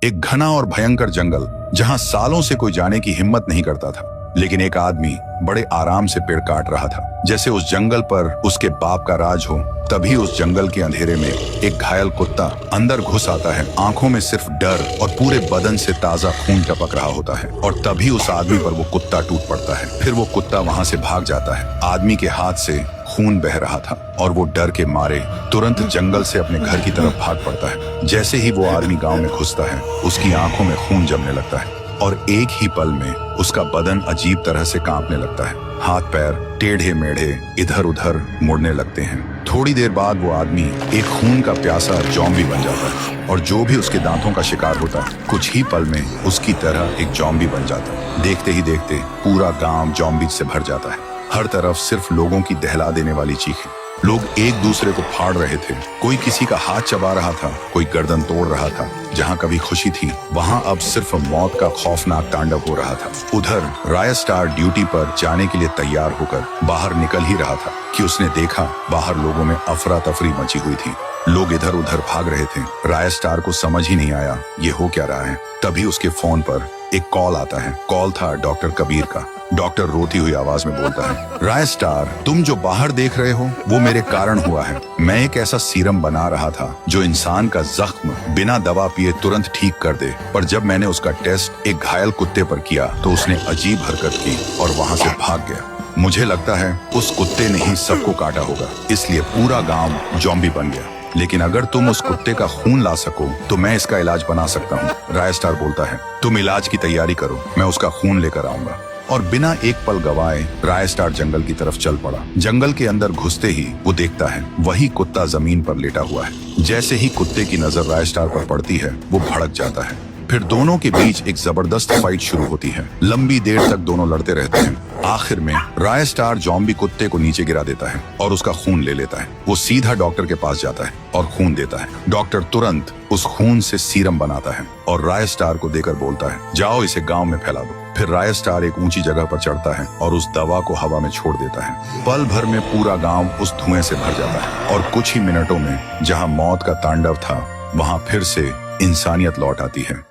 एक घना और भयंकर जंगल जहां सालों से कोई जाने की हिम्मत नहीं करता था। लेकिन एक आदमी बड़े आराम से पेड़ काट रहा था, जैसे उस जंगल पर उसके बाप का राज हो। तभी उस जंगल के अंधेरे में एक घायल कुत्ता अंदर घुस आता है। आंखों में सिर्फ डर और पूरे बदन से ताजा खून टपक रहा होता है। और तभी उस आदमी पर वो कुत्ता टूट पड़ता है। फिर वो कुत्ता वहां से भाग जाता है। आदमी के हाथ से खून बह रहा था और वो डर के मारे तुरंत जंगल से अपने घर की तरफ भाग पड़ता है। जैसे ही वो आदमी गांव में घुसता है, उसकी आंखों में खून जमने लगता है और एक ही पल में उसका बदन अजीब तरह से कांपने लगता है। हाथ पैर टेढ़े मेढ़े इधर उधर मुड़ने लगते हैं। थोड़ी देर बाद वो आदमी एक खून का प्यासा जॉम्बी बन जाता है और जो भी उसके दांतों का शिकार होता है, कुछ ही पल में उसकी तरह एक जॉम्बी बन जाता है। देखते ही देखते पूरा गांव जॉम्बी से भर जाता है। हर तरफ सिर्फ लोगों की दहला देने वाली चीखें। लोग एक दूसरे को फाड़ रहे थे। कोई किसी का हाथ चबा रहा था, कोई गर्दन तोड़ रहा था। जहां कभी खुशी थी, वहां अब सिर्फ मौत का खौफनाक तांडव हो रहा था। उधर राय स्टार ड्यूटी पर जाने के लिए तैयार होकर बाहर निकल ही रहा था कि उसने देखा बाहर लोगों में अफरा तफरी मची हुई थी। लोग इधर उधर भाग रहे थे। राय स्टार को समझ ही नहीं आया ये हो क्या रहा है। तभी उसके फोन पर एक कॉल आता है। कॉल था डॉक्टर कबीर का। डॉक्टर रोती हुई आवाज में बोलता है, राय स्टार, तुम जो बाहर देख रहे हो वो मेरे कारण हुआ है। मैं एक ऐसा सीरम बना रहा था जो इंसान का जख्म बिना दवा पिए तुरंत ठीक कर दे। पर जब मैंने उसका टेस्ट एक घायल कुत्ते पर किया तो उसने अजीब हरकत की और वहां से भाग गया। मुझे लगता है उस कुत्ते ने ही सबको काटा होगा, इसलिए पूरा गांव जॉम्बी बन गया। लेकिन अगर तुम उस कुत्ते का खून ला सको तो मैं इसका इलाज बना सकता हूँ। राय स्टार बोलता है, तुम इलाज की तैयारी करो, मैं उसका खून लेकर आऊंगा। और बिना एक पल गवाए राय स्टार जंगल की तरफ चल पड़ा। जंगल के अंदर घुसते ही वो देखता है वही कुत्ता जमीन पर लेटा हुआ है। जैसे ही कुत्ते की नजर राय स्टार पर पड़ती है, वो भड़क जाता है। फिर दोनों के बीच एक जबरदस्त फाइट शुरू होती है। लंबी देर तक दोनों लड़ते रहते हैं। आखिर में राय स्टार जॉम्बी कुत्ते को नीचे गिरा देता है और उसका खून ले लेता है। वो सीधा डॉक्टर के पास जाता है और खून देता है। डॉक्टर तुरंत उस खून से सीरम बनाता है और राय स्टार को देकर बोलता है, जाओ इसे गांव में फैला दो। फिर राय स्टार एक ऊंची जगह पर चढ़ता है और उस दवा को हवा में छोड़ देता है। पल भर में पूरा गांव उस धुएं से भर जाता है और कुछ ही मिनटों में जहां मौत का तांडव था, वहां फिर से इंसानियत लौट आती है।